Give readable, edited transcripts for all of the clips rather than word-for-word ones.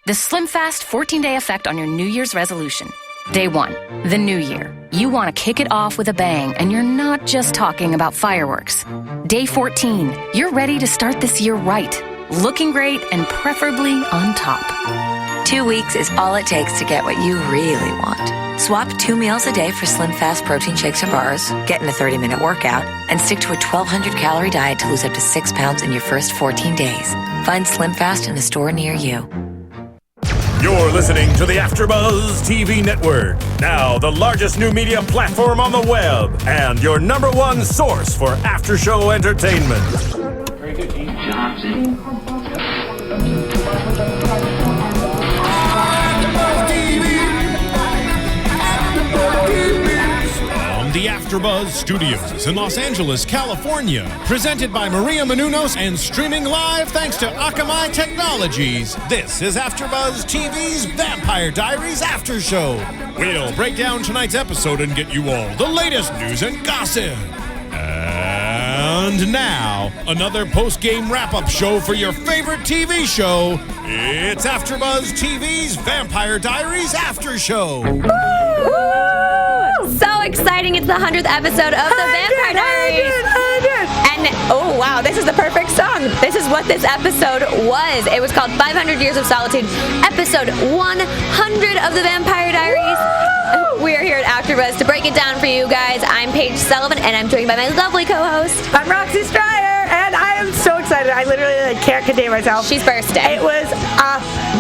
The Slim Fast 14-day effect on your New Year's resolution. Day 1, the new year. You want to kick it off with a bang, and you're not just talking about fireworks. Day 14, you're ready to start this year right, looking great and preferably on top. 2 weeks is all it takes to get what you really want. Swap 2 meals a day for Slim Fast protein shakes or bars, get in a 30-minute workout, and stick to a 1,200-calorie diet to lose up to 6 pounds in your first 14 days. Find Slim Fast in a store near you. You're listening to the AFTERBUZZ TV Network, now the largest new media platform on the web, and your #1 source for after-show entertainment. Very good, Dean Johnson. The AFTERBUZZ Studios in Los Angeles, California. Presented by Maria Menounos and streaming live thanks to Akamai Technologies. This is AFTERBUZZ TV's Vampire Diaries After Show. We'll break down tonight's episode and get you all the latest news and gossip. And now, another post-game wrap-up show for your favorite TV show. It's AFTERBUZZ TV's Vampire Diaries After Show. So exciting. It's the 100th episode of the Vampire Diaries. And, oh, wow, this is the perfect song. This is what this episode was. It was called 500 Years of Solitude, episode 100 of the Vampire Diaries. We are here at AFTERBUZZ to break it down for you guys. I'm Paige Sullivan, and I'm joined by my lovely co-host. I'm Roxy Striar, and I am so excited. I literally can't contain myself. She's bursting. It was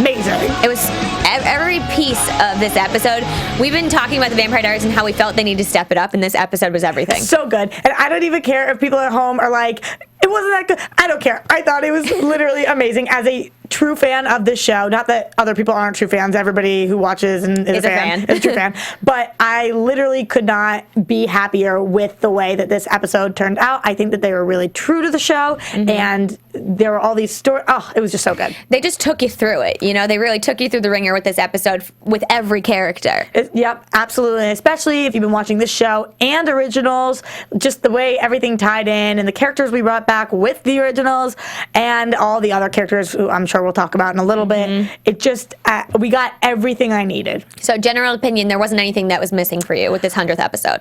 amazing. It was every piece of this episode. We've been talking about the Vampire Diaries and how we felt they need to step it up, and this episode was everything. So good. And I don't even care if people at home are like, it wasn't that good. I don't care. I thought it was literally amazing. As a true fan of this show, not that other people aren't true fans, everybody who watches and is a fan is a true fan, but I literally could not be happier with the way that this episode turned out. I think that they were really true to the show, and there were all these stories. Oh, it was just so good. They just took you through it. You know, they really took you through the ringer with this episode, with every character. Yep, absolutely. Especially if you've been watching this show and originals, just the way everything tied in and the characters we brought back with the originals and all the other characters who I'm sure we'll talk about in a little bit. It just, we got everything I needed. So, general opinion, there wasn't anything that was missing for you with this 100th episode?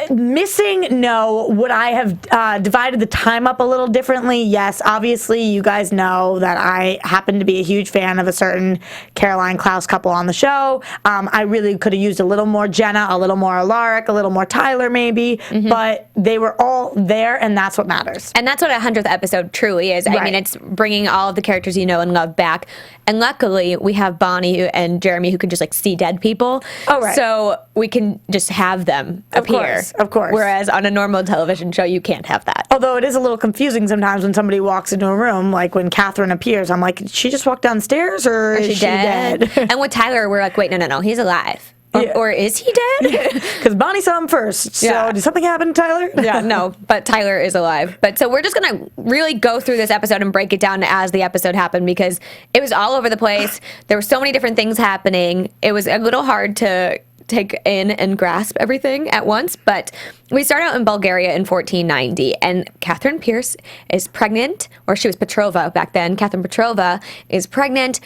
Missing, no. Would I have divided the time up a little differently? Yes. Obviously, you guys know that I happen to be a huge fan of a certain Caroline Klaus couple on the show. I really could have used a little more Jenna, a little more Alaric, a little more Tyler maybe, but they were all there, and that's what matters. And that's what a 100th episode truly is. I mean, it's bringing all of the characters you know and love back. And luckily, we have Bonnie and Jeremy who can just, like, see dead people. Oh, right. So we can just have them appear. Of course. Whereas on a normal television show, you can't have that. Although it is a little confusing sometimes when somebody walks into a room, like when Katherine appears, I'm like, did she just walk downstairs or is she dead? And with Tyler, we're like, wait, no, he's alive. Yeah. Or is he dead? Because Bonnie saw him first. So did something happen to Tyler? Yeah, no, but Tyler is alive. But so we're just going to really go through this episode and break it down as the episode happened because it was all over the place. There were so many different things happening. It was a little hard to take in and grasp everything at once, but we start out in Bulgaria in 1490, and Katherine Pierce is pregnant, or she was Petrova back then. Katherine Petrova is pregnant,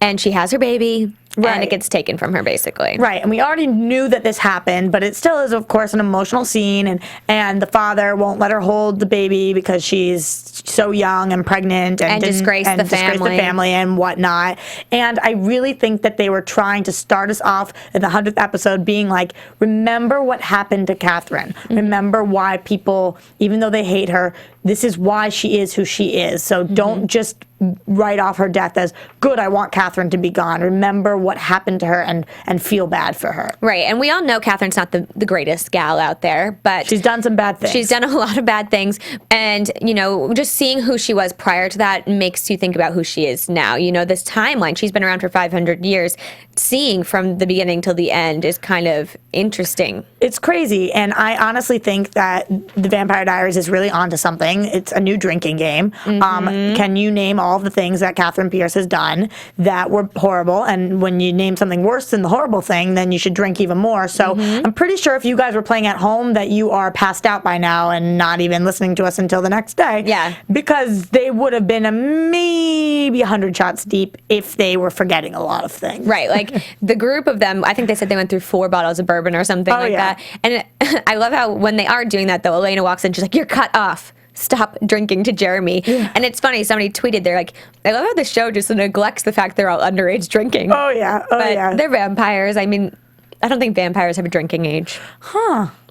and she has her baby, and it gets taken from her, basically. Right, and we already knew that this happened, but it still is, of course, an emotional scene, and the father won't let her hold the baby because she's so young and pregnant and disgrace the family and whatnot. And I really think that they were trying to start us off in the 100th episode being like, remember what happened to Katherine. Remember why people, even though they hate her, this is why she is who she is. So don't just write off her death as, good, I want Katherine to be gone. Remember what happened to her and feel bad for her. Right, and we all know Katherine's not the greatest gal out there, but she's done some bad things. She's done a lot of bad things, and, you know, just seeing who she was prior to that makes you think about who she is now. You know, this timeline, she's been around for 500 years. Seeing from the beginning till the end is kind of interesting. It's crazy, and I honestly think that the Vampire Diaries is really onto something. It's a new drinking game. Can you name all of the things that Katherine Pierce has done that were horrible? And when you name something worse than the horrible thing, then you should drink even more. So I'm pretty sure if you guys were playing at home that you are passed out by now and not even listening to us until the next day. Yeah. Because they would have been maybe 100 shots deep if they were forgetting a lot of things. Right, like the group of them, I think they said they went through 4 bottles of bourbon or something that. And I love how when they are doing that, though, Elena walks in, she's like, "You're cut off. Stop drinking," to Jeremy. Yeah. And it's funny, somebody tweeted, they're like, "I love how the show just neglects the fact they're all underage drinking." Oh, yeah. But they're vampires. I mean, I don't think vampires have a drinking age.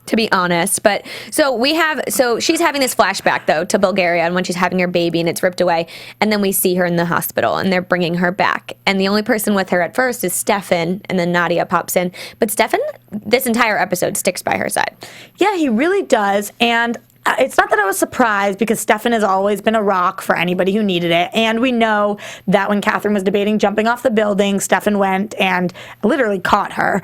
To be honest. But so she's having this flashback though to Bulgaria and when she's having her baby and it's ripped away, and then we see her in the hospital and they're bringing her back, and the only person with her at first is Stefan, and then Nadia pops in, but Stefan this entire episode sticks by her side. Yeah, he really does. And it's not that I was surprised, because Stefan has always been a rock for anybody who needed it. And we know that when Katherine was debating jumping off the building, Stefan went and literally caught her.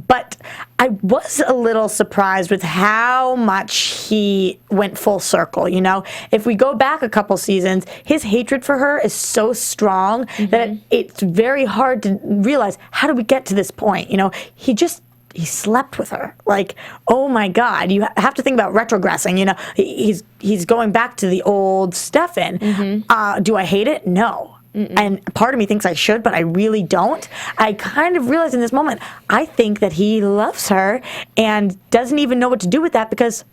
But I was a little surprised with how much he went full circle. You know, if we go back a couple seasons, his hatred for her is so strong that it's very hard to realize, how did we get to this point? You know, he slept with her. Like, oh my God, you have to think about retrogressing. You know, he's going back to the old Stefan. Do I hate it? No. And part of me thinks I should, but I really don't. I kind of realized in this moment, I think that he loves her and doesn't even know what to do with that because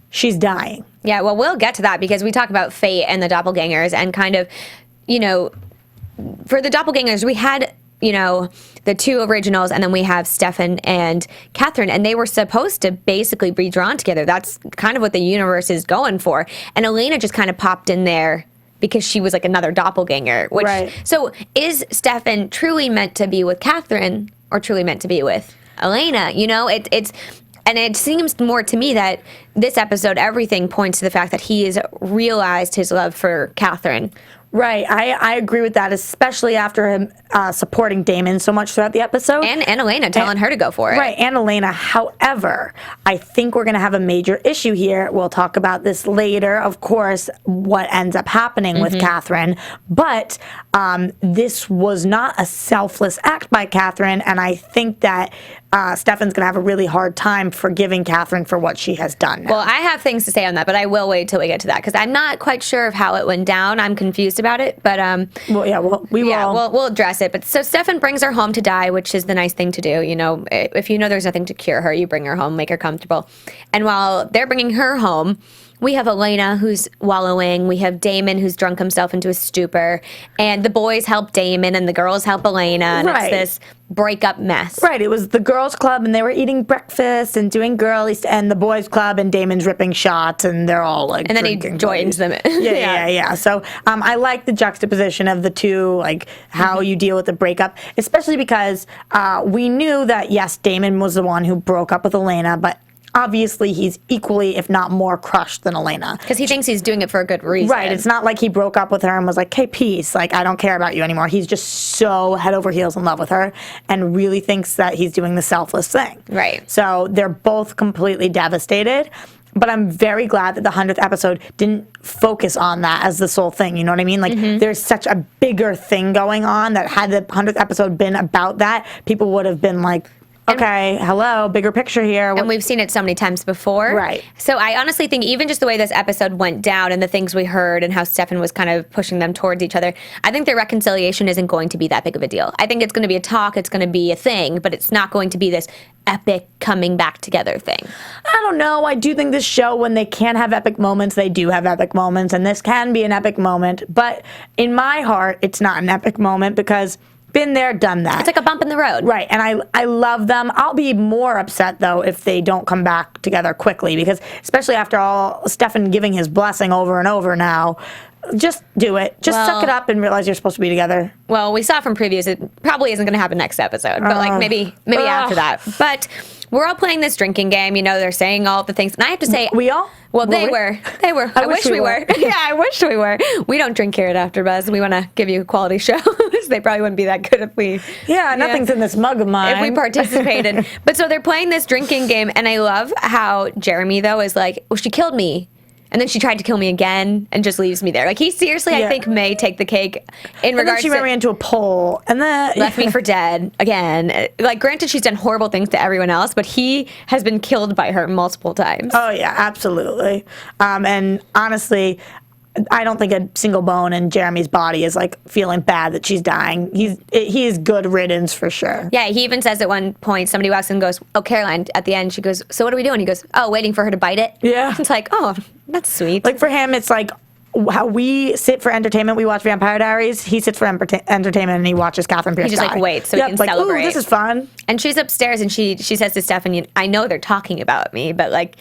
she's dying. Yeah, well, we'll get to that because we talk about fate and the doppelgangers, and kind of, you know, for the doppelgangers, we had, you know, the 2 originals, and then we have Stefan and Katherine, and they were supposed to basically be drawn together. That's kind of what the universe is going for. And Elena just kind of popped in there because she was like another doppelganger. So is Stefan truly meant to be with Katherine or truly meant to be with Elena? You know, it's and it seems more to me that this episode, everything points to the fact that he has realized his love for Katherine. Right, I agree with that, especially after him supporting Damon so much throughout the episode. And Elena telling her to go for it. Right, and Elena. However, I think we're going to have a major issue here. We'll talk about this later, of course, what ends up happening with Katherine. But this was not a selfless act by Katherine, and I think that Stefan's going to have a really hard time forgiving Katherine for what she has done now. Well, I have things to say on that, but I will wait till we get to that because I'm not quite sure of how it went down. I'm confused about it, but we'll address it. But so Stefan brings her home to die, which is the nice thing to do. You know, if you know there's nothing to cure her, you bring her home, make her comfortable. And while they're bringing her home, we have Elena who's wallowing. We have Damon who's drunk himself into a stupor. And the boys help Damon and the girls help Elena. And it's this breakup mess. Right. It was the girls' club and they were eating breakfast and doing girlies, and the boys' club and Damon's ripping shots and they're all like, and then he joins them. Yeah. So I like the juxtaposition of the two, like how you deal with the breakup, especially because we knew that, yes, Damon was the one who broke up with Elena, but obviously he's equally, if not more, crushed than Elena. Because he thinks he's doing it for a good reason. Right. It's not like he broke up with her and was like, hey, peace. Like, I don't care about you anymore. He's just so head over heels in love with her and really thinks that he's doing the selfless thing. Right. So they're both completely devastated. But I'm very glad that the 100th episode didn't focus on that as the sole thing. You know what I mean? Like, there's such a bigger thing going on that had the 100th episode been about that, people would have been like, okay, hello, bigger picture here. And we've seen it so many times before. Right. So I honestly think even just the way this episode went down and the things we heard and how Stefan was kind of pushing them towards each other, I think their reconciliation isn't going to be that big of a deal. I think it's going to be a talk, it's going to be a thing, but it's not going to be this epic coming back together thing. I don't know. I do think this show, when they can have epic moments, they do have epic moments, and this can be an epic moment. But in my heart, it's not an epic moment because been there, done that. It's like a bump in the road. Right, and I love them. I'll be more upset, though, if they don't come back together quickly, because especially after all Stefan giving his blessing over and over now, just do it. Just suck it up and realize you're supposed to be together. Well, we saw from previews it probably isn't going to happen next episode, but like maybe after that. But we're all playing this drinking game. You know, they're saying all the things. And I have to say... We all? Well, they were. I wish we were. Yeah, I wish we were. We don't drink here at AfterBuzz. We want to give you a quality show. They probably wouldn't be that good if we... Yeah, nothing's in this mug of mine. If we participated. But so they're playing this drinking game, and I love how Jeremy, though, is like, well, she killed me. And then she tried to kill me again and just leaves me there. Like, he seriously, I think, may take the cake in and regards then she ran me into a pole and then left me for dead again. Like, granted, she's done horrible things to everyone else, but he has been killed by her multiple times. Oh, yeah, absolutely. And honestly, I don't think a single bone in Jeremy's body is like feeling bad that she's dying. He is good riddance for sure. Yeah, he even says at one point, somebody walks in and goes, "Oh, Caroline," at the end, she goes, "So what are we doing?" He goes, "Oh, waiting for her to bite it." Yeah. It's like, oh, that's sweet. Like for him, it's like how we sit for entertainment. We watch Vampire Diaries. He sits for entertainment and he watches Katherine Pierce He just die. like waits so he can like, celebrate. Ooh, this is fun. And she's upstairs and she says to Stefan, "I know they're talking about me, but like,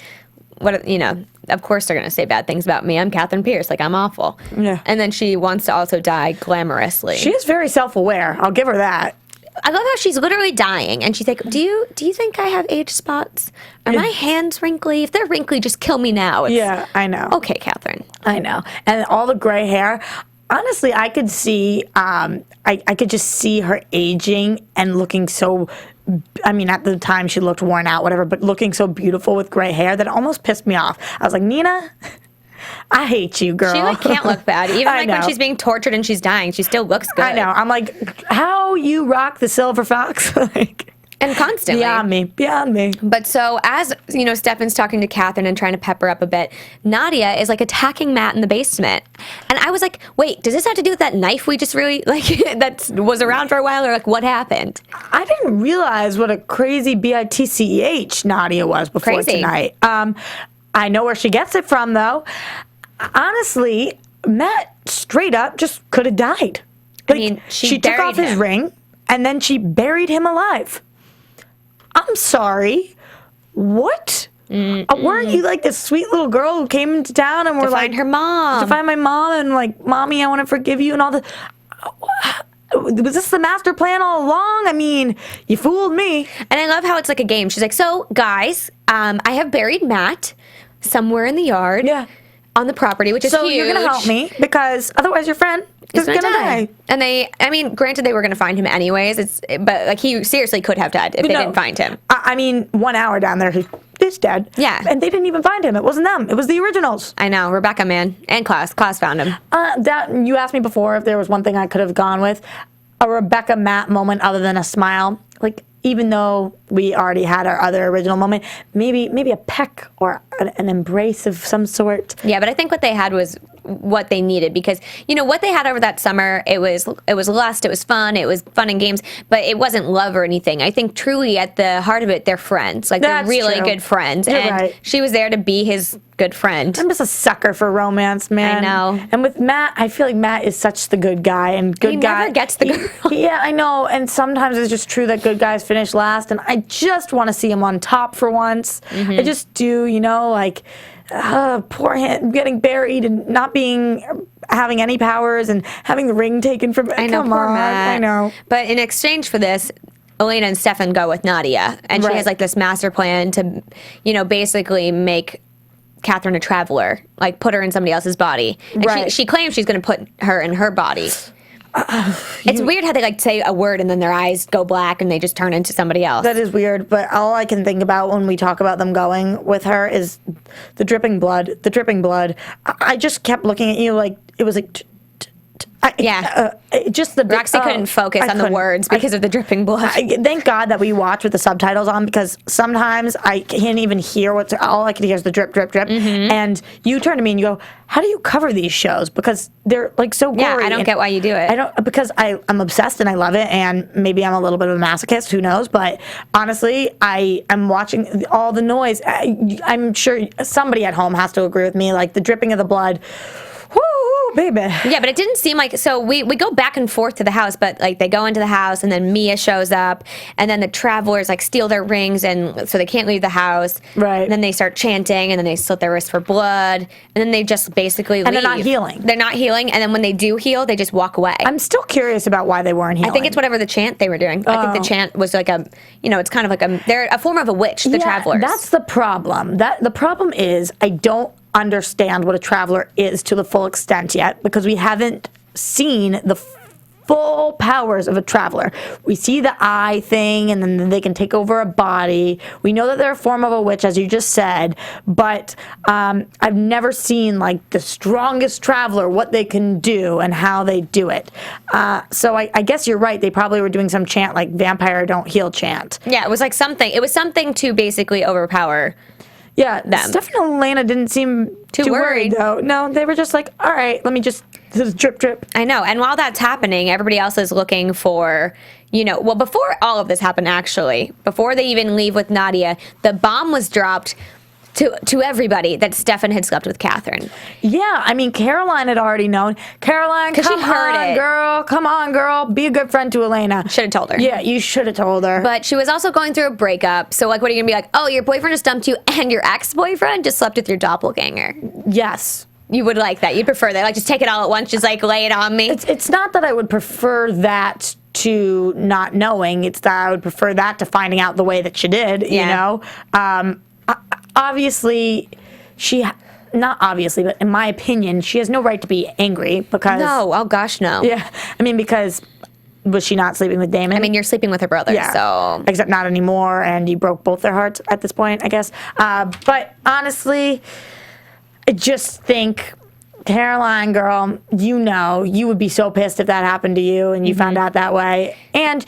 what, you know, of course they're going to say bad things about me. I'm Katherine Pierce. Like, I'm awful." Yeah. And then she wants to also die glamorously. She is very self-aware. I'll give her that. I love how she's literally dying, and she's like, "Do you think I have age spots? Are my hands wrinkly? If they're wrinkly, just kill me now." Yeah, I know. Okay, Katherine. I know. And all the gray hair. Honestly, I could see, I could just see her aging and looking so, I mean, at the time she looked worn out, whatever, but looking so beautiful with gray hair that it almost pissed me off. I was like, Nina, I hate you, girl. She like can't look bad. Even I like when know. she's being tortured and she's dying, she still looks good. I know. I'm like, how you rock the silver fox? Like, And constantly. beyond me. But so as, you know, Stefan's talking to Katherine and trying to pep her up a bit, Nadia is like attacking Matt in the basement. And I was like, wait, does this have to do with that knife we just really, like, that was around for a while? Or like, what happened? I didn't realize what a crazy bitch Nadia was before Crazy. tonight. I know where she gets it from, though. Honestly, Matt straight up just could have died. Like, mean, she took buried off his him. ring and then she buried him alive. I'm sorry. What? Weren't you like this sweet little girl who came into town and To were like find her mom. to find my mom and like, "Mommy, I want to forgive you," and all the. Was this the master plan all along? I mean, you fooled me. And I love how it's like a game. She's like, "So, guys, I have buried Matt somewhere in the yard on the property, which is So huge. you're gonna help me because otherwise your friend is He's gonna die. And I mean, granted, they were gonna find him anyways. But like, he seriously could have died if they didn't find him. I mean, 1 hour down there, he's dead. Yeah. And they didn't even find him. It wasn't them. It was the originals. I know, Rebecca, man, and Klaus found him. You asked me before if there was one thing I could have gone with. A Rebecca Matt moment other than a smile. Like, even though we already had our other original moment, maybe a peck or an embrace of some sort. Yeah, but I think what they had was what they needed, because you know what they had over that summer, it was lust, it was fun and games, but it wasn't love or anything. I think truly at the heart of it, they're friends. Like, That's they're really true. good friends. You're and right. she was there to be his good friend. I'm just a sucker for romance, man. I know. And with Matt, I feel like Matt is such the good guy, and good He guy never gets the girl. Yeah, I know. And sometimes it's just true that good guys finish last, and I just want to see him on top for once. Mm-hmm. I just do, you know, like poor him getting buried and not having any powers and having the ring taken from. I know, Come poor on, Matt. I know. But in exchange for this, Elena and Stefan go with Nadia, and she Right. has like this master plan to, you know, basically make Katherine a traveler, like put her in somebody else's body. And Right. she claims she's going to put her in her body. It's weird how they like say a word and then their eyes go black and they just turn into somebody else. That is weird, but all I can think about when we talk about them going with her is the dripping blood. The dripping blood. I just kept looking at you like it was like. Just the Roxy couldn't focus on the words because of the dripping blood. Thank God that we watch with the subtitles on, because sometimes I can't even hear all I can hear is the drip, drip, drip. Mm-hmm. And you turn to me and you go, "How do you cover these shows? Because they're like so gory." Yeah, I don't get why you do it. I don't, because I'm obsessed and I love it, and maybe I'm a little bit of a masochist. Who knows? But honestly, I am watching all the noise. I'm sure somebody at home has to agree with me. Like the dripping of the blood. Woo, baby. Yeah, but it didn't seem like, so we go back and forth to the house, but like they go into the house and then Mia shows up and then the travelers like steal their rings, and so they can't leave the house. Right. And then they start chanting and then they slit their wrists for blood and then they just basically leave. And they're not healing. They're not healing, and then when they do heal, they just walk away. I'm still curious about why they weren't healing. I think it's whatever the chant they were doing. I think the chant was like it's kind of like they're a form of a witch, the travelers. That's the problem. The problem is I don't understand what a traveler is to the full extent yet, because we haven't seen the full powers of a traveler. We see the eye thing, and then they can take over a body. We know that they're a form of a witch, as you just said, but I've never seen like the strongest traveler, what they can do and how they do it. So I guess you're right. They probably were doing some chant like vampire don't heal chant. Yeah, it was like something. It was something to basically overpower. Yeah, them. Stefan and Elena didn't seem too worried, though. No, they were just like, all right, let me just drip, drip. I know. And while that's happening, everybody else is looking for, well, before all of this happened, actually, before they even leave with Nadia, the bomb was dropped to everybody that Stefan had slept with Katherine. Yeah, I mean, Caroline had already known. Caroline, come on, girl. Come on, girl. Be a good friend to Elena. Should have told her. Yeah, you should have told her. But she was also going through a breakup. So, like, what are you going to be like? Oh, your boyfriend just dumped you and your ex-boyfriend just slept with your doppelganger. Yes. You would like that. You'd prefer that. Like, just take it all at once. Just, like, lay it on me. It's not that I would prefer that to not knowing. It's that I would prefer that to finding out the way that she did, you know? Obviously, not obviously, but in my opinion, she has no right to be angry because... No, oh gosh, no. Yeah, I mean, because was she not sleeping with Damon? I mean, you're sleeping with her brother, so... Except not anymore, and you broke both their hearts at this point, I guess. But honestly, I just think... Caroline, girl, you would be so pissed if that happened to you and you found out that way. And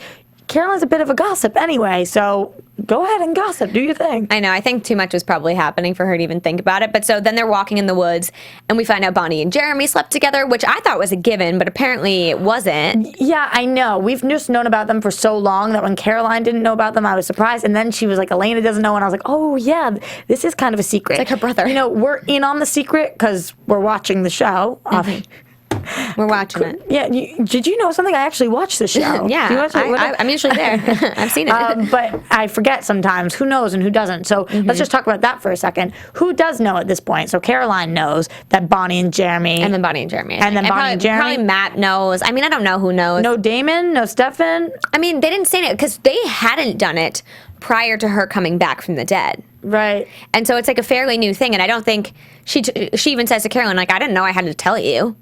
Caroline's a bit of a gossip anyway, so go ahead and gossip. Do your thing. I know. I think too much was probably happening for her to even think about it. But so then they're walking in the woods, and we find out Bonnie and Jeremy slept together, which I thought was a given, but apparently it wasn't. Yeah, I know. We've just known about them for so long that when Caroline didn't know about them, I was surprised. And then she was like, Elena doesn't know. And I was like, oh, yeah, this is kind of a secret. It's like her brother. We're in on the secret because we're watching the show. We're watching it. Yeah. Did you know something? I actually watched the show. Yeah. Do you watch it? I'm usually there. I've seen it. But I forget sometimes who knows and who doesn't. So let's just talk about that for a second. Who does know at this point? So Caroline knows that Bonnie and Jeremy. And then Bonnie and Jeremy. And then Bonnie and Jeremy. Probably Matt knows. I mean, I don't know who knows. No Damon? No Stefan? I mean, they didn't say it because they hadn't done it prior to her coming back from the dead. Right. And so it's like a fairly new thing. And I don't think she even says to Caroline, like, I didn't know I had to tell you.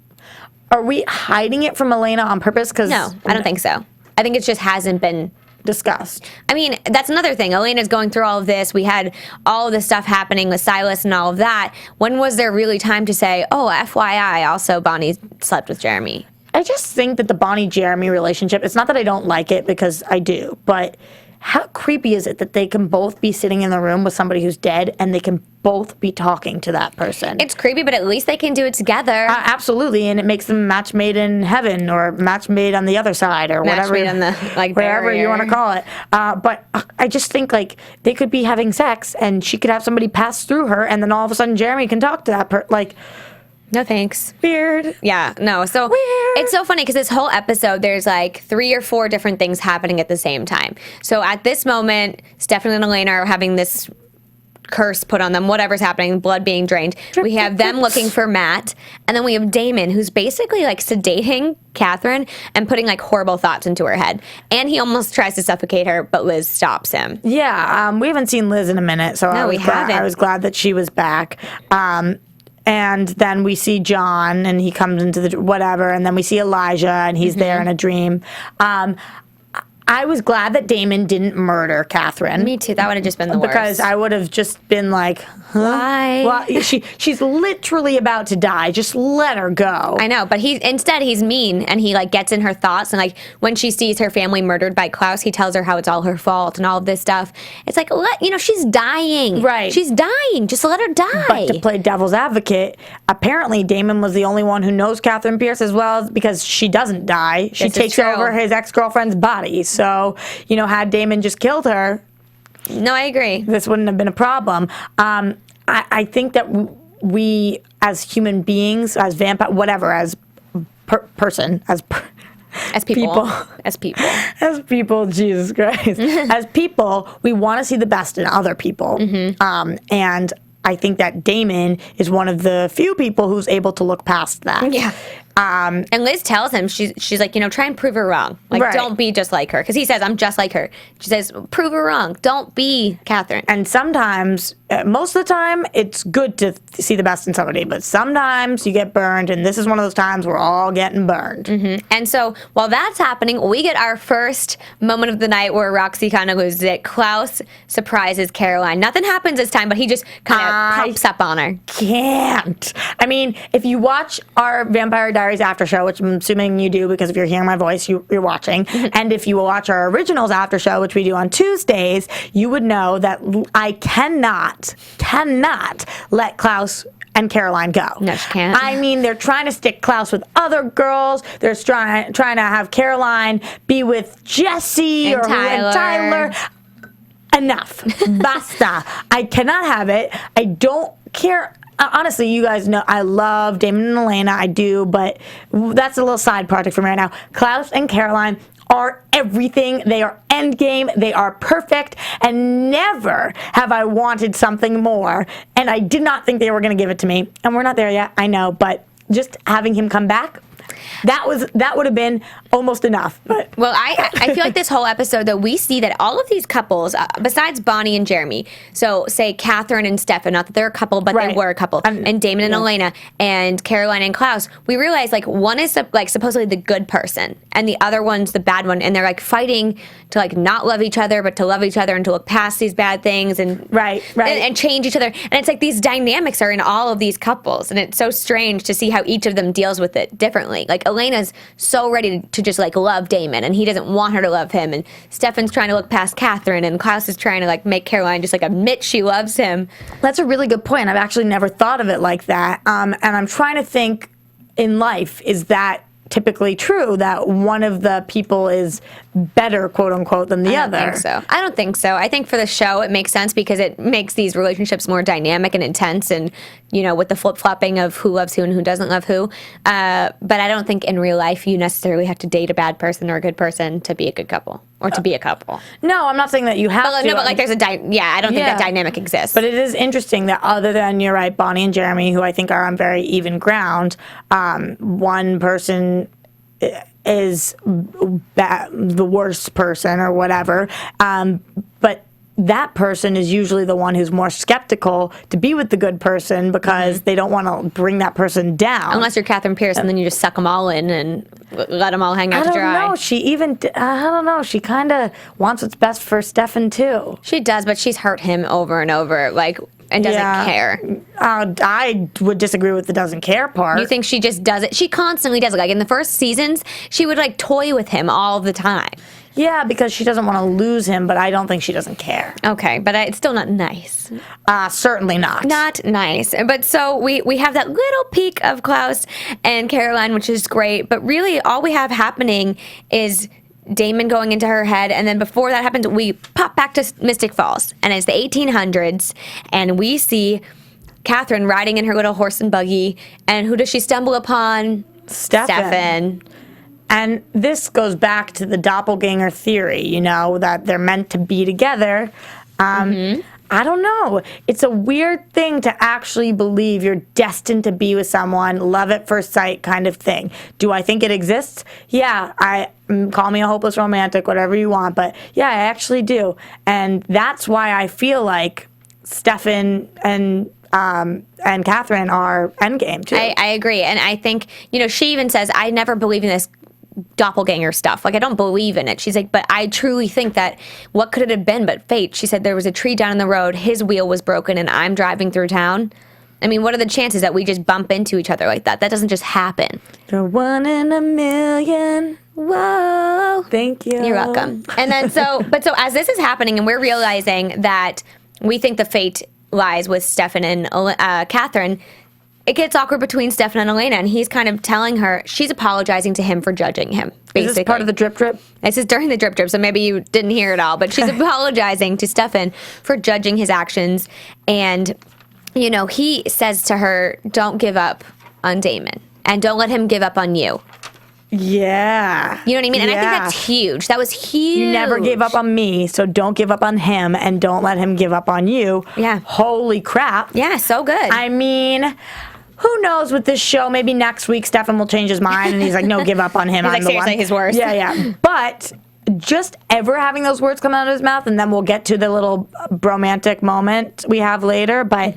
Are we hiding it from Elena on purpose? No, I don't think so. I think it just hasn't been discussed. I mean, that's another thing. Elena's going through all of this. We had all of this stuff happening with Silas and all of that. When was there really time to say, oh, FYI, also Bonnie slept with Jeremy? I just think that the Bonnie-Jeremy relationship, it's not that I don't like it because I do, but how creepy is it that they can both be sitting in the room with somebody who's dead and they can both be talking to that person? It's creepy, but at least they can do it together. Absolutely, and it makes them match made in heaven or match made on the other side or match whatever. Made on the wherever you want to call it. But I just think like they could be having sex and she could have somebody pass through her and then all of a sudden Jeremy can talk to that person. No thanks. Weird. Yeah, no. So weird. It's so funny because this whole episode, there's like 3 or 4 different things happening at the same time. So at this moment, Stefan and Elena are having this curse put on them, whatever's happening, blood being drained. We have them looking for Matt, and then we have Damon, who's basically like sedating Katherine and putting like horrible thoughts into her head. And he almost tries to suffocate her, but Liz stops him. Yeah, we haven't seen Liz in a minute, so I was glad that she was back. And then we see John, and he comes into the whatever, and then we see Elijah, and he's there in a dream. I was glad that Damon didn't murder Katherine. Me too. That would have just been the worst. Because I would have just been like, huh? Why? Well, she's literally about to die. Just let her go. I know, but instead he's mean, and he like gets in her thoughts, and like when she sees her family murdered by Klaus, he tells her how it's all her fault and all of this stuff. It's like, she's dying. Right. She's dying. Just let her die. But to play devil's advocate, apparently Damon was the only one who knows Katherine Pierce as well because she doesn't die. She takes over his ex-girlfriend's body. So, had Damon just killed her... No, I agree. This wouldn't have been a problem. I think that we, as human beings, as vampire, whatever, as people, Jesus Christ, as people, we want to see the best in other people, and I think that Damon is one of the few people who's able to look past that. Yeah. And Liz tells him, she's like, try and prove her wrong. Like, Right. don't be just like her. Because he says, I'm just like her. She says, prove her wrong. Don't be Katherine. And sometimes, most of the time, it's good to see the best in somebody, but sometimes you get burned, and this is one of those times we're all getting burned. Mm-hmm. And so while that's happening, we get our first moment of the night where Roxy kind of loses it. Klaus surprises Caroline. Nothing happens this time, but he just kind of pumps up on her. Can't. I mean, if you watch our Vampire Diaries after show, which I'm assuming you do because if you're hearing my voice, you're watching, and if you watch our originals after show, which we do on Tuesdays, you would know that I cannot let Klaus and Caroline go. No, she can't. I mean, they're trying to stick Klaus with other girls. They're trying to have Caroline be with Jesse And or Tyler. Enough. Basta. I cannot have it. I don't care. Honestly, you guys know I love Damon and Elena. I do, but that's a little side project for me right now. Klaus and Caroline are everything. They are endgame. They are perfect. And never have I wanted something more. And I did not think they were going to give it to me. And we're not there yet, I know. But just having him come back, that would have been almost enough. But Well, I feel like this whole episode that we see that all of these couples, besides Bonnie and Jeremy, so say Katherine and Stefan, not that they're a couple, but they Right. were a couple, and Damon and Elena, and Caroline and Klaus, we realize like one is like supposedly the good person, and the other one's the bad one, and they're like fighting to like not love each other, but to love each other and to look past these bad things and Right. and change each other. And it's like these dynamics are in all of these couples, and it's so strange to see how each of them deals with it differently. Like Elena's so ready to just like love Damon, and he doesn't want her to love him, and Stefan's trying to look past Katherine, and Klaus is trying to like make Caroline just like admit she loves him. that's a really good point. I've actually never thought of it like that. And I'm trying to think in life, is that typically true that one of the people is better, quote unquote, than the other? I don't think so. I think for the show it makes sense because it makes these relationships more dynamic and intense, and with the flip-flopping of who loves who and who doesn't love who. But I don't think in real life you necessarily have to date a bad person or a good person to be a good couple or to be a couple. No, I'm not saying that you have to. No, but like there's I don't think that dynamic exists. But it is interesting that other than, you're right, Bonnie and Jeremy, who I think are on very even ground, one person is the worst person or whatever, but that person is usually the one who's more skeptical to be with the good person because they don't want to bring that person down. Unless you're Catherine Pierce, and then you just suck them all in and let them all hang out to dry. I don't know. She kind of wants what's best for Stefan too. She does, but she's hurt him over and over, and doesn't care. I would disagree with the doesn't care part. You think she just does it? She constantly does it. Like in the first seasons, she would like toy with him all the time. Yeah, because she doesn't want to lose him, but I don't think she doesn't care. Okay, but it's still not nice. Certainly not. Not nice. But so we have that little peek of Klaus and Caroline, which is great. But really, all we have happening is Damon going into her head, and then before that happens, we pop back to Mystic Falls, and it's the 1800s, and we see Katherine riding in her little horse and buggy, and who does she stumble upon? Stefan. And this goes back to the doppelganger theory, that they're meant to be together. I don't know. It's a weird thing to actually believe you're destined to be with someone, love at first sight kind of thing. Do I think it exists? Yeah, call me a hopeless romantic, whatever you want, but yeah, I actually do. And that's why I feel like Stefan and Katherine are endgame too. I agree. And I think, she even says, I never believe in this doppelganger stuff. Like, I don't believe in it. She's like, but I truly think that what could it have been but fate? She said there was a tree down the road, his wheel was broken, and I'm driving through town. I mean, what are the chances that we just bump into each other like that? That doesn't just happen. You're 1 in a million. Whoa. Thank you. You're welcome. And then so as this is happening and we're realizing that we think the fate lies with Stefan and Katherine, it gets awkward between Stefan and Elena, and he's kind of telling her, she's apologizing to him for judging him, basically. Is this part of the drip drip? This is during the drip drip, so maybe you didn't hear it all, but she's apologizing to Stefan for judging his actions, and, he says to her, don't give up on Damon, and don't let him give up on you. Yeah. You know what I mean? And I think Yeah. that's huge. That was huge. You never gave up on me, so don't give up on him, and don't let him give up on you. Yeah. Holy crap. Yeah, so good. I mean, who knows with this show? Maybe next week Stefan will change his mind and he's like, no, give up on him. He's like, I'm the seriously, one. he's worse. Yeah. But just ever having those words come out of his mouth, and then we'll get to the little bromantic moment we have later. But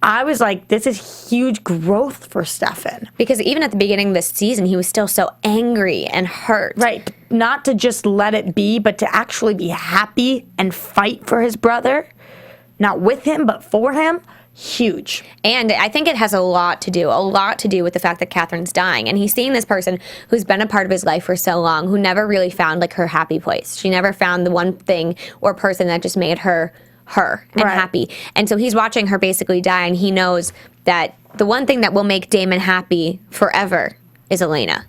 I was like, this is huge growth for Stefan. Because even at the beginning of this season, he was still so angry and hurt. Right. Not to just let it be, but to actually be happy and fight for his brother. Not with him, but for him. Huge. And I think it has a lot to do with the fact that Katherine's dying. And he's seeing this person who's been a part of his life for so long, who never really found like her happy place. She never found the one thing or person that just made her and happy. And so he's watching her basically die, and he knows that the one thing that will make Damon happy forever is Elena.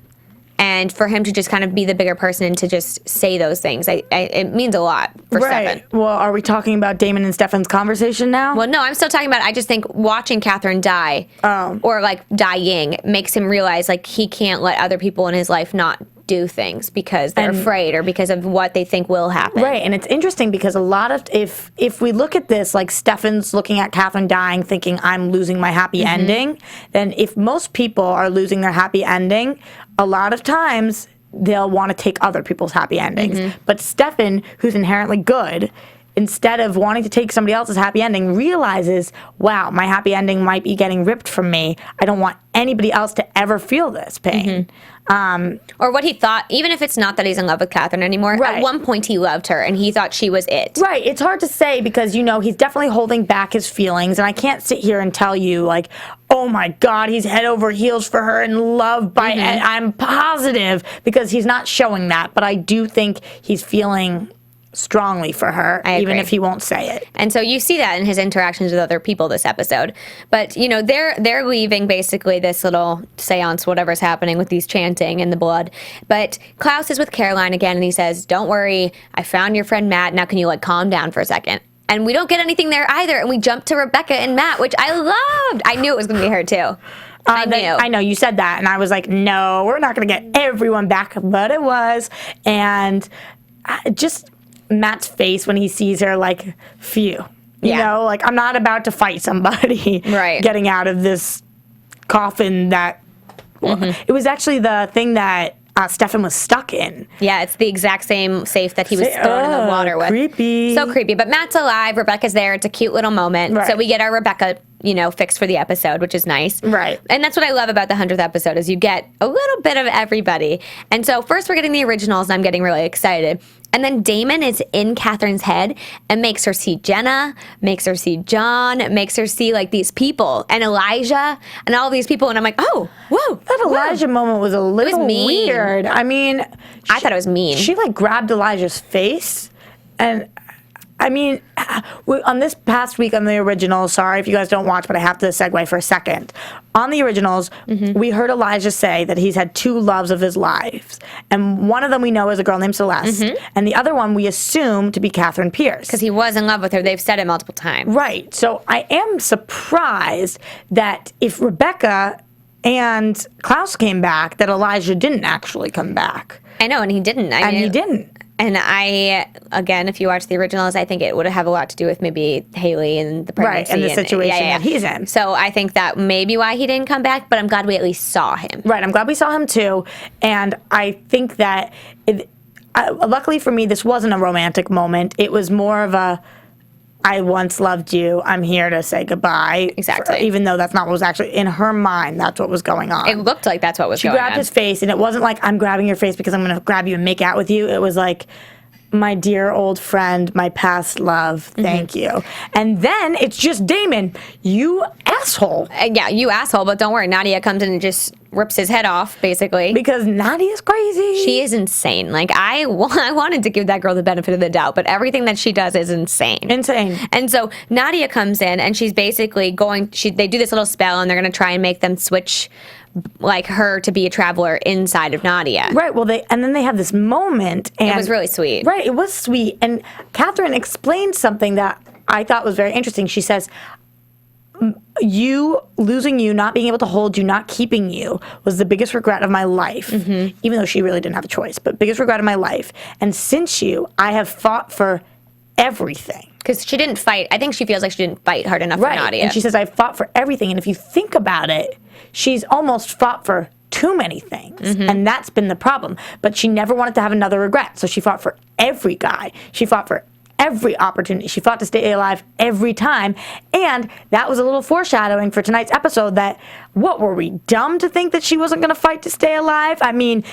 And for him to just kind of be the bigger person and to just say those things, it means a lot for Stefan. Well, are we talking about Damon and Stefan's conversation now? Well, no, I'm still talking about, I just think watching Katherine die, or like dying, makes him realize like he can't let other people in his life not do things because they're afraid or because of what they think will happen. Right, and it's interesting because a lot of, if we look at this, like Stefan's looking at Katherine dying thinking I'm losing my happy ending, then if most people are losing their happy ending, a lot of times they'll want to take other people's happy endings. But Stefan, who's inherently good, instead of wanting to take somebody else's happy ending, realizes, wow, my happy ending might be getting ripped from me. I don't want anybody else to ever feel this pain. Or what he thought, even if it's not that he's in love with Katherine anymore, at one point he loved her and he thought she was it. Right. It's hard to say because, you know, he's definitely holding back his feelings. And I can't sit here and tell you, like, oh my God, he's head over heels for her in love by, I'm positive, because he's not showing that. But I do think he's feeling strongly for her, even if he won't say it. And so you see that in his interactions with other people this episode. But, you know, they're leaving basically this little seance, whatever's happening with these chanting and the blood. But Klaus is with Caroline again, and he says, don't worry, I found your friend Matt. Now can you, like, calm down for a second? And we don't get anything there either. And we jump to Rebecca and Matt, which I loved. I knew it was going to be her, too. I know, you said that. And I was like, no, we're not going to get everyone back. But it was. And just Matt's face when he sees her, like, phew. You know, like, I'm not about to fight somebody getting out of this coffin that... It was actually the thing that Stefan was stuck in. Yeah, it's the exact same safe that he was thrown in the water with. Creepy. So creepy. But Matt's alive. Rebecca's there. It's a cute little moment. So we get our Rebecca, you know, fixed for the episode, which is nice. Right. And that's what I love about the 100th episode is you get a little bit of everybody. And so first we're getting the originals, and I'm getting really excited. And then Damon is in Katherine's head and makes her see Jenna, makes her see John, makes her see, like, these people and Elijah and all these people. And I'm like, oh, whoa. That Elijah moment was a little weird. I mean, I thought it was mean. She, like, grabbed Elijah's face. And, I mean, on this past week on the originals, sorry if you guys don't watch, but I have to segue for a second. On the originals, we heard Elijah say that he's had two loves of his lives. And one of them we know is a girl named Celeste. And the other one we assume to be Katherine Pierce. Because he was in love with her. They've said it multiple times. Right. So I am surprised that if Rebecca and Klaus came back, that Elijah didn't actually come back. I know, and he didn't. He didn't. And again, if you watch the originals, I think it would have a lot to do with maybe Haley and the pregnancy. Right, and the situation that he's in. So I think that maybe why he didn't come back, but I'm glad we at least saw him. Right, I'm glad we saw him too. And I think that, luckily for me, this wasn't a romantic moment. It was more of a, I once loved you, I'm here to say goodbye. Exactly. Even though that's not what was actually in her mind, that's what was going on. It looked like that's what was going on. She grabbed his face, and it wasn't like, I'm grabbing your face because I'm going to grab you and make out with you. It was like, my dear old friend, my past love, thank you. And then it's just Damon, you asshole. Yeah, you asshole, but don't worry, Nadia comes in and just rips his head off, basically. Because Nadia's crazy. She is insane. Like, I wanted to give that girl the benefit of the doubt, but everything that she does is insane. Insane. And so Nadia comes in, and she's basically they do this little spell, and they're going to try and make them switch, like, her to be a traveler inside of Nadia. Right, well, then they have this moment. And it was really sweet. Right, it was sweet. And Katherine explained something that I thought was very interesting. She says, losing you, not being able to hold you, not keeping you was the biggest regret of my life, even though she really didn't have a choice, but biggest regret of my life. And since you, I have fought for everything. Because she didn't fight. I think she feels like she didn't fight hard enough for Nadia. And she says, I fought for everything. And if you think about it, she's almost fought for too many things. And that's been the problem. But she never wanted to have another regret. So she fought for every guy. She fought for every opportunity. She fought to stay alive every time. And that was a little foreshadowing for tonight's episode that, what, were we dumb to think that she wasn't going to fight to stay alive? I mean,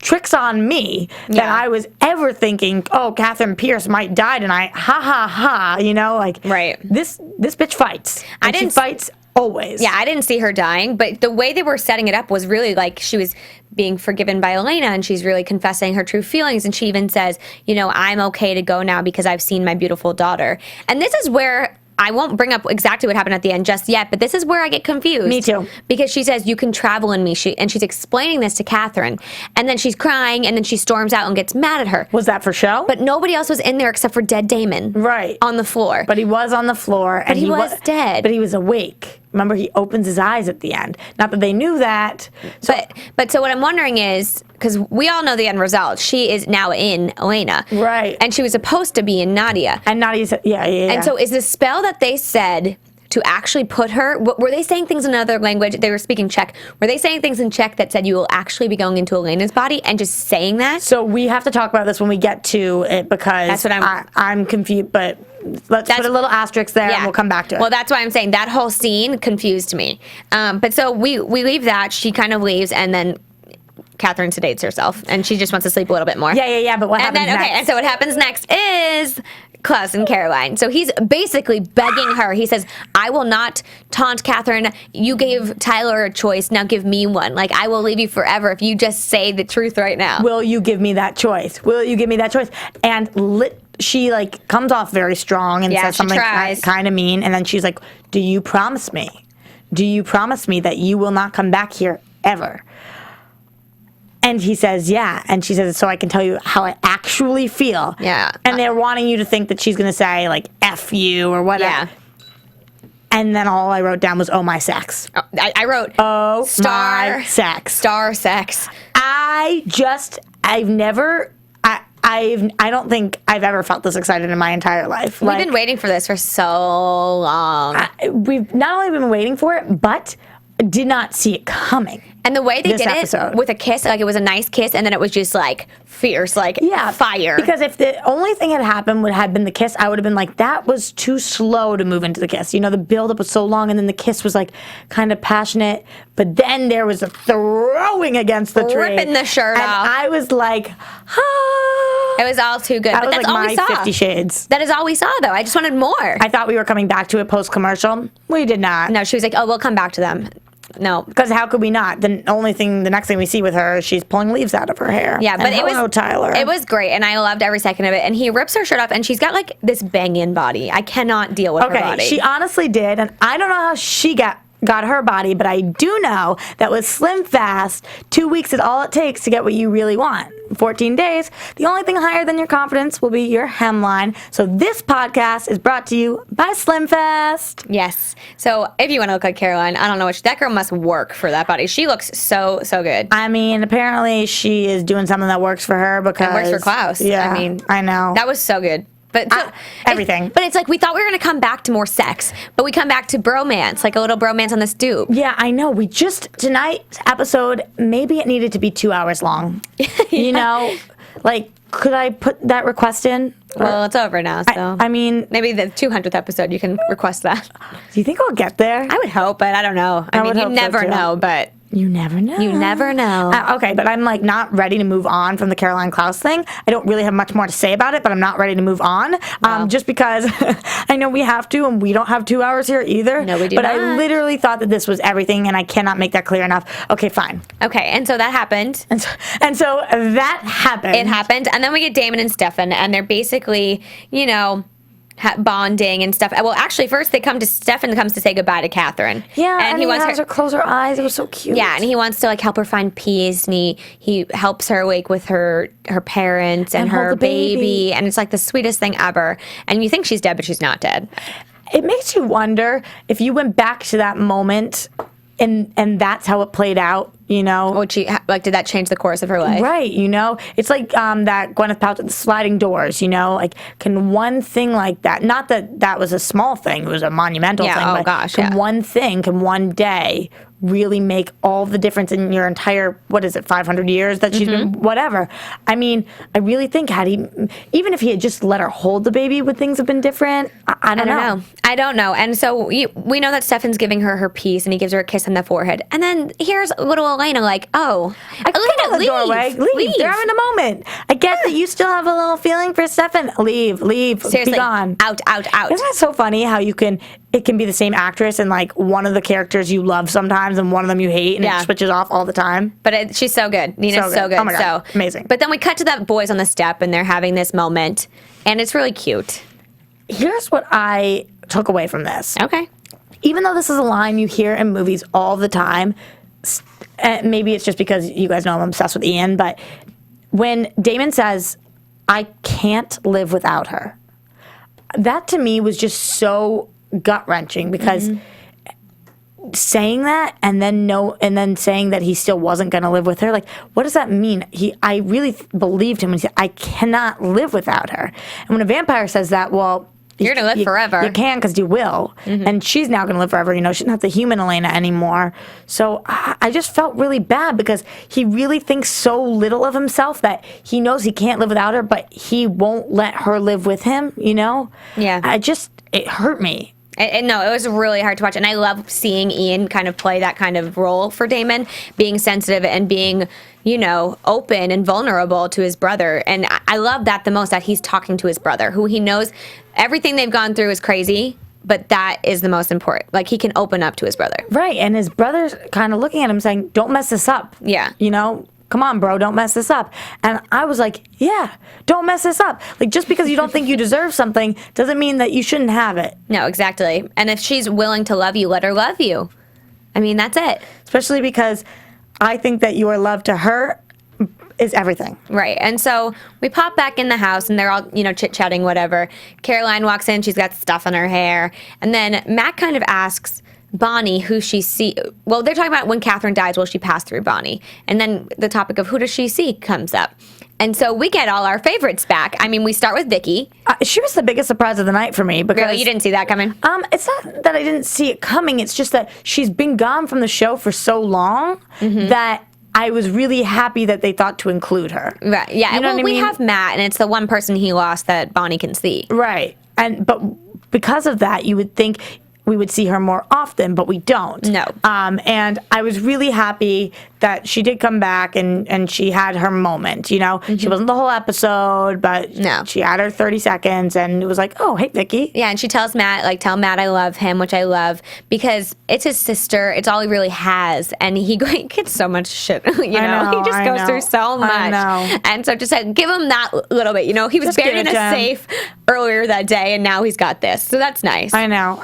tricks on me that I was ever thinking, oh, Katherine Pierce might die tonight. Ha ha ha. You know, like, this bitch fights. And she fights always. Yeah, I didn't see her dying, but the way they were setting it up was really like she was being forgiven by Elena, and she's really confessing her true feelings, and she even says, you know, I'm okay to go now because I've seen my beautiful daughter. And this is where I won't bring up exactly what happened at the end just yet, but this is where I get confused. Me too. Because she says, you can travel in me, and she's explaining this to Katherine, and then she's crying, and then she storms out and gets mad at her. Was that for show? But nobody else was in there except for dead Damon. Right. On the floor. But he was on the floor. But he was dead. But he was awake. Remember, he opens his eyes at the end. Not that they knew that. So, but what I'm wondering is, because we all know the end result, she is now in Elena. Right. And she was supposed to be in Nadia. And Nadia said, yeah. And so is the spell that they said to actually put her, were they saying things in another language? They were speaking Czech. Were they saying things in Czech that said you will actually be going into Elena's body and just saying that? So we have to talk about this when we get to it, because that's what I'm confused, but let's put a little asterisk there and we'll come back to it. Well, that's why I'm saying that whole scene confused me. But so we leave that. She kind of leaves, and then Katherine sedates herself, and she just wants to sleep a little bit more. Yeah, but what happens next? Okay, and so what happens next is Klaus and Caroline. So he's basically begging her. He says, I will not taunt Katherine. You gave Tyler a choice. Now give me one. Like, I will leave you forever if you just say the truth right now. Will you give me that choice? Will you give me that choice? And she, like, comes off very strong and says something kind of mean. And then she's like, do you promise me? Do you promise me that you will not come back here ever? And he says, yeah. And she says, so I can tell you how I actually feel. Yeah. And they're wanting you to think that she's going to say, like, F you or whatever. Yeah. And then all I wrote down was, oh, my sex. Oh, I wrote, oh, my sex. Star sex. I don't think I've ever felt this excited in my entire life. We've been waiting for this for so long. We've not only been waiting for it, but did not see it coming. And the way they did it with a kiss, like it was a nice kiss, and then it was just like fierce, like fire. Because if the only thing had happened had been the kiss, I would have been like, that was too slow to move into the kiss. You know, the buildup was so long, and then the kiss was like kind of passionate. But then there was a throwing against the tree, ripping the shirt off. I was like, ah. It was all too good. That but was that's like all my we saw. 50 Shades. That is all we saw, though. I just wanted more. I thought we were coming back to it post-commercial. We did not. No, she was like, oh, we'll come back to them. No. Because how could we not? The next thing we see with her is she's pulling leaves out of her hair. Yeah, but Tyler. It was great, and I loved every second of it. And he rips her shirt off, and she's got like this banging body. I cannot deal with her body. She honestly did, and I don't know how she got her body, but I do know that with Slim Fast, 2 weeks is all it takes to get what you really want. 14 days, the only thing higher than your confidence will be your hemline. So this podcast is brought to you by Slim Fast. Yes. So if you want to look like Caroline, I don't know that girl must work for that body. She looks so good. I mean, apparently she is doing something that works for her because it works for Klaus. Yeah, I mean, I know. That was so good. But everything. But it's like we thought we were going to come back to more sex, but we come back to bromance, like a little bromance on the stoop. Yeah, I know. Tonight's episode, maybe it needed to be 2 hours long. You know, like, could I put that request in? Well, it's over now, so. I mean, maybe the 200th episode you can request that. Do you think we'll get there? I would hope, but I don't know. I mean, you never know, but. You never know. You never know. Okay, but I'm like not ready to move on from the Caroline Klaus thing. I don't really have much more to say about it, but I'm not ready to move on. Wow. Just because I know we have to, and we don't have 2 hours here either. No, we do not. But I literally thought that this was everything, and I cannot make that clear enough. Okay, fine. Okay, and so that happened. And so that happened. It happened, and then we get Damon and Stefan, and they're basically, you know, bonding and stuff. Well, actually, first Stefan comes to say goodbye to Katherine. Yeah, and he wants her to close her eyes. It was so cute. Yeah, and he wants to like help her find peace, and he helps her awake with her parents and her baby, and it's like the sweetest thing ever. And you think she's dead, but she's not dead. It makes you wonder if you went back to that moment and that's how it played out, you know. Would she like? Did that change the course of her life? Right, you know, it's like that Gwyneth Paltrow, the sliding doors, you know, like can one thing like that, not that that was a small thing, it was a monumental thing, but can one thing, can one day really make all the difference in your entire, 500 years that she's been, whatever. I mean, I really think even if he had just let her hold the baby, would things have been different? I don't know. I don't know. And so we know that Stefan's giving her piece, and he gives her a kiss on the forehead. And then here's little Elena like, oh, Elena, leave. Doorway. Leave. They're having a moment. I get that you still have a little feeling for Stefan. Leave. Seriously, be gone. Out. Isn't that so funny how it can be the same actress and like one of the characters you love sometimes and one of them you hate, and it switches off all the time. But she's so good. Nina's so good. Oh my God. Amazing. But then we cut to the boys on the step, and they're having this moment, and it's really cute. Here's what I took away from this. Okay. Even though this is a line you hear in movies all the time, maybe it's just because you guys know I'm obsessed with Ian, but when Damon says, I can't live without her, that to me was just so gut-wrenching, because saying that and then saying that he still wasn't going to live with her, like, what does that mean? I really believed him when he said, I cannot live without her. And when a vampire says that, well, you're going to live forever. You can, because you will. And she's now going to live forever. You know, she's not the human Elena anymore. So I just felt really bad, because he really thinks so little of himself that he knows he can't live without her, but he won't let her live with him, you know? Yeah. It hurt me. No, it was really hard to watch. And I love seeing Ian kind of play that kind of role for Damon, being sensitive and being, you know, open and vulnerable to his brother. And I love that the most, that he's talking to his brother, who he knows everything they've gone through is crazy, but that is the most important. Like, he can open up to his brother. Right. And his brother's kind of looking at him saying, don't mess this up. Yeah. You know? Come on, bro, don't mess this up. And I was like, yeah, don't mess this up. Like, just because you don't think you deserve something doesn't mean that you shouldn't have it. No, exactly. And if she's willing to love you, let her love you. I mean, that's it. Especially because I think that your love to her is everything. Right. And so we pop back in the house, and they're all, you know, chit-chatting, whatever. Caroline walks in. She's got stuff in her hair. And then Matt kind of asks Bonnie who she see. Well, they're talking about when Katherine dies, will she pass through Bonnie? And then the topic of who does she see comes up. And so we get all our favorites back. I mean, we start with Vicky. She was the biggest surprise of the night for me. Because, really? You didn't see that coming? It's not that I didn't see it coming. It's just that she's been gone from the show for so long that I was really happy that they thought to include her. Right. Yeah. You know well, what I we mean? have Matt, and it's the one person he lost that Bonnie can see. Right. But because of that, you would think we would see her more often, but we don't. No. And I was really happy that she did come back and she had her moment, you know? She wasn't the whole episode, but she had her 30 seconds, and it was like, oh, hey, Vicky. Yeah, and she tells Matt, like, tell Matt I love him, which I love, because it's his sister. It's all he really has, and he gets so much shit, you know? He just goes through so much. I know. And so just give him that little bit, you know? He was buried in a safe earlier that day, and now he's got this. So that's nice. I know.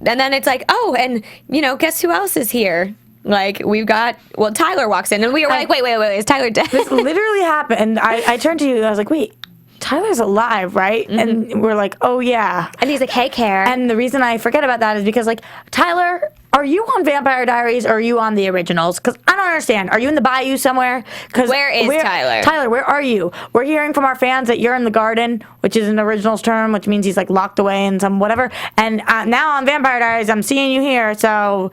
And then it's like, oh, and, you know, guess who else is here? Like, we've got, well, Tyler walks in, and we were like, wait, is Tyler dead? This literally happened. And I turned to you, and I was like, wait, Tyler's alive, right? And we're like, oh, yeah. And he's like, hey, Care. And the reason I forget about that is because, like, Tyler, are you on Vampire Diaries or are you on the originals? Because I don't understand. Are you in the bayou somewhere? Where is Tyler? Tyler, where are you? We're hearing from our fans that you're in the garden, which is an originals term, which means he's, like, locked away in some whatever. And now on Vampire Diaries, I'm seeing you here, so...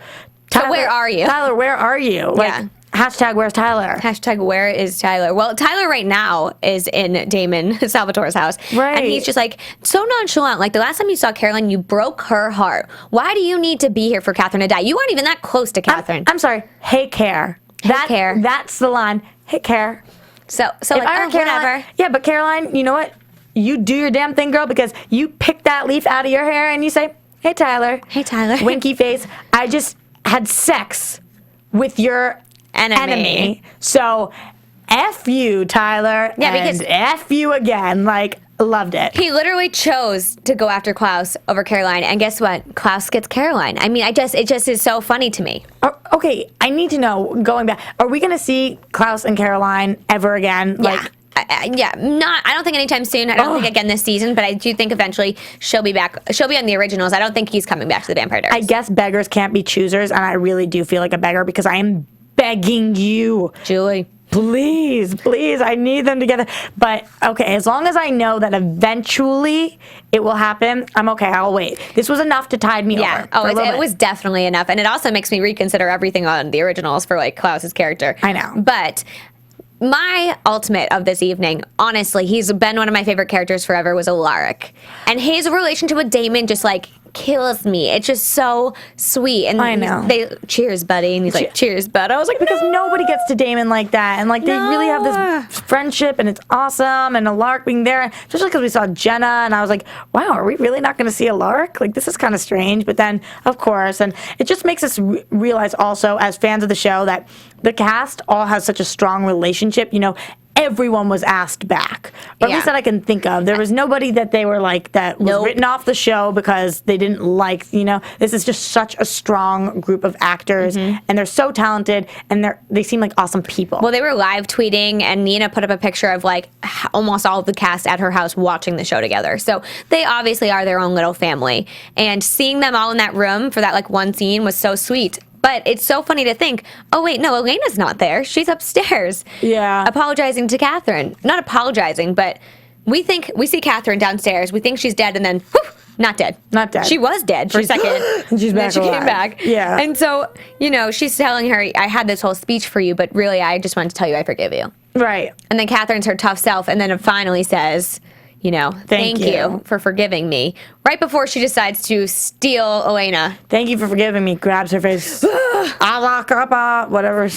Tyler, so where are you? Tyler, where are you? Like, hashtag where's Tyler? Hashtag where is Tyler? Well, Tyler right now is in Damon Salvatore's house. Right. And he's just like, so nonchalant. Like, the last time you saw Caroline, you broke her heart. Why do you need to be here for Katherine to die? You weren't even that close to Katherine. I'm sorry. Hey, Care. Care. That's the line. Hey, Care. So if like, I were Caroline, whatever. Yeah, but Caroline, you know what? You do your damn thing, girl, because you pick that leaf out of your hair and you say, hey, Tyler. Hey, Tyler. Winky face. I just had sex with your enemy. So, F you, Tyler. Yeah, and because F you again. Like, loved it. He literally chose to go after Klaus over Caroline, and guess what? Klaus gets Caroline. I mean, it just is so funny to me. Okay, I need to know, going back, are we going to see Klaus and Caroline ever again? Yeah. I don't think anytime soon. I don't think again this season, but I do think eventually she'll be back. She'll be on the originals. I don't think he's coming back to the Vampire Diaries. I guess beggars can't be choosers, and I really do feel like a beggar because I am begging you, Julie. Please, I need them together. But okay, as long as I know that eventually it will happen, I'm okay. I'll wait. This was enough to tide me over. Oh, it was definitely enough, and it also makes me reconsider everything on the originals for like Klaus's character. I know, but. My ultimate of this evening, honestly, he's been one of my favorite characters forever, was Alaric. And his relationship with Damon just, like, kills me. It's just so sweet. And I know. They cheers, buddy. And he's like, cheers, bud. I was like, because nobody gets to Damon like that. And, like, they really have this friendship, and it's awesome. And Alaric being there, especially because we saw Jenna, and I was like, wow, are we really not going to see Alaric? Like, this is kind of strange. But then, of course, and it just makes us realize also, as fans of the show, that the cast all has such a strong relationship. You know, everyone was asked back, or at least that I can think of. There was nobody that they were like that was written off the show because they didn't like. You know, this is just such a strong group of actors, and they're so talented, and they seem like awesome people. Well, they were live tweeting, and Nina put up a picture of like almost all of the cast at her house watching the show together. So they obviously are their own little family, and seeing them all in that room for that like one scene was so sweet. But it's so funny to think, oh, wait, no, Elena's not there. She's upstairs. Yeah. Apologizing to Katherine. Not apologizing, but we see Katherine downstairs. We think she's dead, and then, whew, not dead. Not dead. She was dead for a second. And she's back then she alive. came back. Yeah. And so, you know, she's telling her, I had this whole speech for you, but really, I just wanted to tell you I forgive you. Right. And then Katherine's her tough self, and then it finally says, you know, thank you for forgiving me. Right before she decides to steal Elena. Thank you for forgiving me. Grabs her face. Whatever.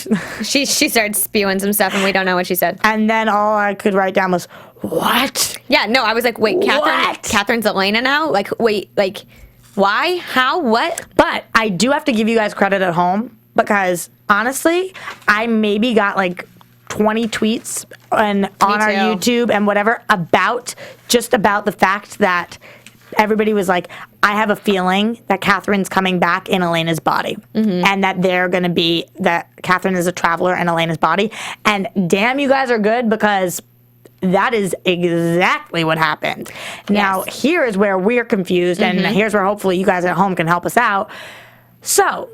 She starts spewing some stuff, and we don't know what she said. And then all I could write down was, what? Yeah, no, I was like, wait, Katherine's Elena now? Like, wait, like, why? How? What? But I do have to give you guys credit at home because, honestly, I maybe got like 20 tweets on our YouTube and whatever about the fact that everybody was like, I have a feeling that Katherine's coming back in Elena's body, and that that Katherine is a traveler in Elena's body. And damn, you guys are good, because that is exactly what happened. Yes. Now, here is where we're confused, and here's where hopefully you guys at home can help us out. So,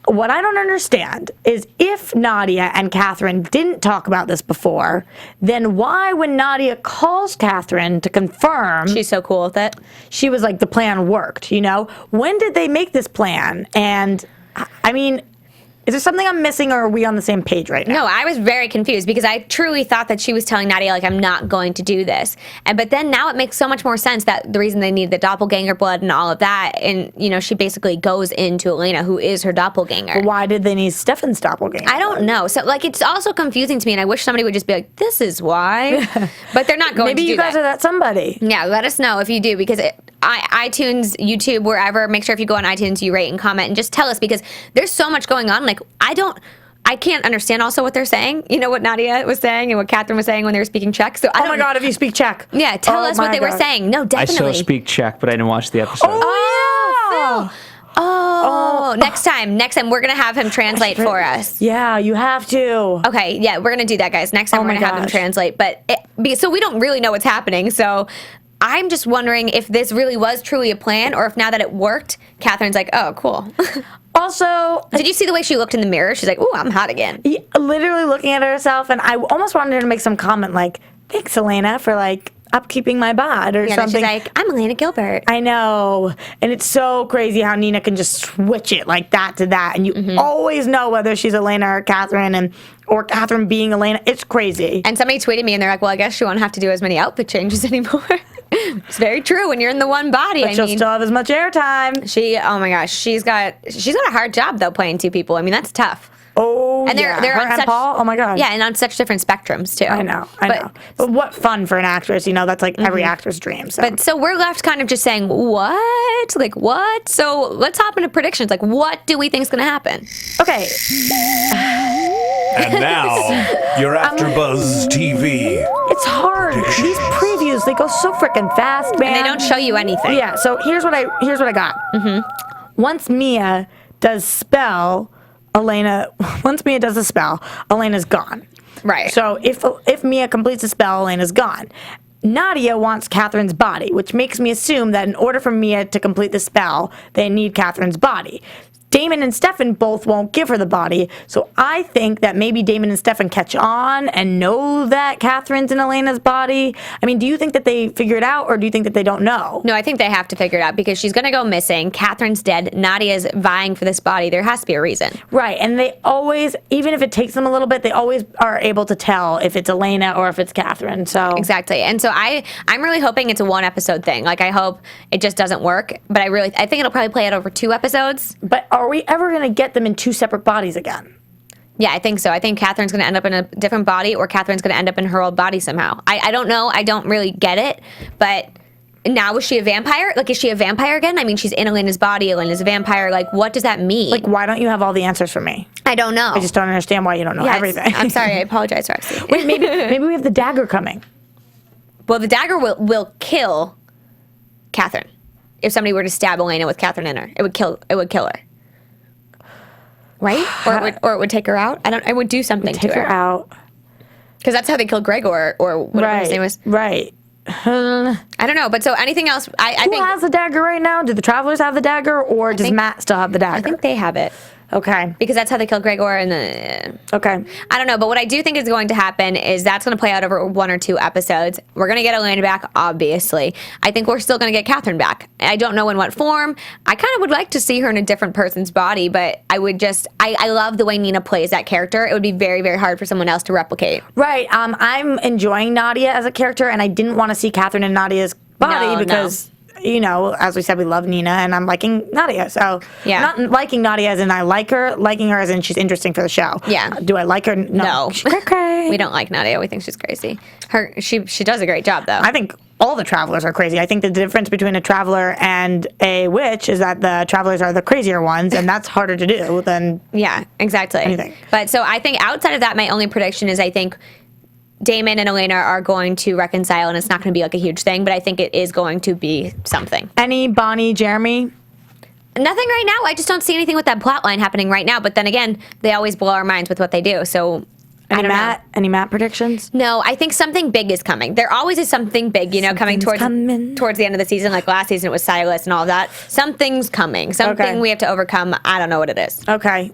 what I don't understand is if Nadia and Katherine didn't talk about this before, then why, when Nadia calls Katherine to confirm, she's so cool with it, she was like, the plan worked, you know? When did they make this plan? And, I mean, is there something I'm missing, or are we on the same page right now? No, I was very confused because I truly thought that she was telling Nadia, like, I'm not going to do this. But then now it makes so much more sense that the reason they need the doppelganger blood and all of that, and, you know, she basically goes into Elena, who is her doppelganger. But why did they need Stefan's doppelganger? I don't know. So, like, it's also confusing to me, and I wish somebody would just be like, this is why. But they're not going to do that. Maybe you guys are that somebody. Yeah, let us know if you do, because iTunes, YouTube, wherever, make sure if you go on iTunes, you rate and comment, and just tell us, because there's so much going on. Like, I can't understand also what they're saying. You know what Nadia was saying and what Katherine was saying when they were speaking Czech. So oh my God, if you speak Czech. Yeah, tell us what they were saying. No, definitely. I still speak Czech, but I didn't watch the episode. Oh, Phil. Next time we're going to have him translate for us. Yeah, you have to. Okay, yeah, we're going to do that, guys. Next time we're going to have him translate. But so we don't really know what's happening. So I'm just wondering if this really was truly a plan, or if now that it worked, Katherine's like, oh, cool. Also, did you see the way she looked in the mirror? She's like, ooh, I'm hot again. Literally looking at herself, and I almost wanted her to make some comment like, thanks, Elena, for like upkeeping my bod or something. She's like, I'm Elena Gilbert. I know. And it's so crazy how Nina can just switch it like that to that. And you always know whether she's Elena or Katherine, or Katherine being Elena. It's crazy. And somebody tweeted me, and they're like, well, I guess she won't have to do as many outfit changes anymore. It's very true when you're in the one body. But she'll still have as much airtime. Oh my gosh, she's got a hard job though, playing two people. I mean, that's tough. Oh, and they're her on and such, Paul. Oh my God. Yeah, and on such different spectrums too. I know. But what fun for an actress, you know, that's like every actor's dream. So. But so we're left kind of just saying, what? Like, what? So let's hop into predictions. Like, what do we think is going to happen? Okay. And now, your AfterBuzz TV. It's hard. These previews, they go so freaking fast, man. And they don't show you anything. Yeah, so here's what I got. Once Mia does the spell, Elena's gone. Right. So if Mia completes the spell, Elena's gone. Nadia wants Katherine's body, which makes me assume that in order for Mia to complete the spell, they need Katherine's body. Damon and Stefan both won't give her the body, so I think that maybe Damon and Stefan catch on and know that Katherine's in Elena's body. I mean, do you think that they figure it out, or do you think that they don't know? No, I think they have to figure it out because she's going to go missing. Katherine's dead. Nadia's vying for this body. There has to be a reason. Right, and they always, even if it takes them a little bit, they always are able to tell if it's Elena or if it's Katherine. So exactly, and so I'm really hoping it's a 1 episode thing. Like, I hope it just doesn't work, but I think it'll probably play out over 2 episodes. But are we ever going to get them in 2 separate bodies again? Yeah, I think so. I think Katherine's going to end up in a different body, or Katherine's going to end up in her old body somehow. I don't know. I don't really get it. But now, is she a vampire? Like, is she a vampire again? I mean, she's in Elena's body. Elena's a vampire. Like, what does that mean? Like, why don't you have all the answers for me? I don't know. I just don't understand why you don't know everything. I'm sorry. I apologize, Roxy. Wait, maybe we have the dagger coming. Well, the dagger will kill Katherine. If somebody were to stab Elena with Katherine in her, it would kill her. Right? Or it would take her out. It would do something to her. Take her out. Because that's how they killed Gregor, or whatever his name was. Right. I don't know, but so anything else? I Who think has the dagger right now? Do the Travelers have the dagger, or does Matt still have the dagger? I think they have it. Okay. Because that's how they killed Gregor, and okay. I don't know, but what I do think is going to happen is that's going to play out over 1 or 2 episodes. We're going to get Elena back, obviously. I think we're still going to get Katherine back. I don't know in what form. I kind of would like to see her in a different person's body, but I love the way Nina plays that character. It would be very, very hard for someone else to replicate. Right. I'm enjoying Nadia as a character, and I didn't want to see Katherine in Nadia's body because... You know, as we said, we love Nina, and I'm liking Nadia. So, yeah. I'm not liking Nadia as in I like her, liking her as in she's interesting for the show. Yeah. Do I like her? No. She's cray-cray. We don't like Nadia. We think she's crazy. She does a great job, though. I think all the Travelers are crazy. I think the difference between a Traveler and a witch is that the Travelers are the crazier ones, and that's harder to do than yeah, exactly. anything. But so I think outside of that, my only prediction is I think Damon and Elena are going to reconcile, and it's not going to be like a huge thing, but I think it is going to be something. Any Bonnie, Jeremy? Nothing right now. I just don't see anything with that plot line happening right now. But then again, they always blow our minds with what they do. So I don't know. Any Matt predictions? No, I think something big is coming. There always is something big, coming towards the end of the season. Like last season, it was Silas and all of that. Something's coming. Something we have to overcome. I don't know what it is. Okay.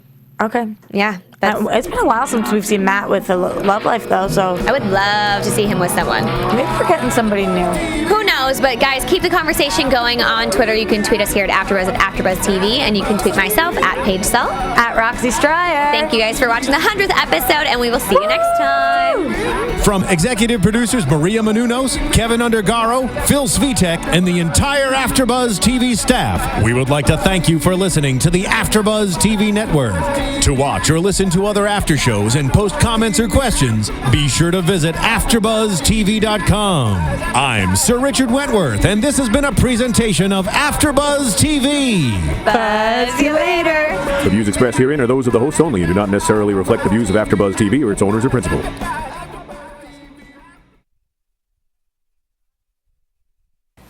Yeah. It's been a while since we've seen Matt with a love life, though, so... I would love to see him with someone. Maybe we're getting somebody new. Who knows? But, guys, keep the conversation going on Twitter. You can tweet us here at AfterBuzz at AfterBuzz TV, and you can tweet myself at Paige Sullivan. At Roxy Striar. Thank you guys for watching the 100th episode, and we will see you next time. From executive producers Maria Menounos, Kevin Undergaro, Phil Svitek, and the entire AfterBuzz TV staff, we would like to thank you for listening to the AfterBuzz TV network. To watch or listen to other after shows and post comments or questions, be sure to visit AfterBuzzTV.com. I'm Sir Richard Wentworth, and this has been a presentation of AfterBuzz TV. Buzz you later. The views expressed herein are those of the hosts only and do not necessarily reflect the views of AfterBuzz TV or its owners or principals.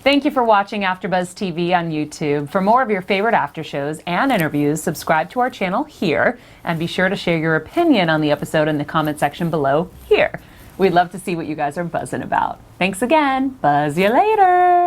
Thank you for watching AfterBuzz TV on YouTube. For more of your favorite after shows and interviews, subscribe to our channel here, and be sure to share your opinion on the episode in the comment section below here. We'd love to see what you guys are buzzing about. Thanks again. Buzz you later.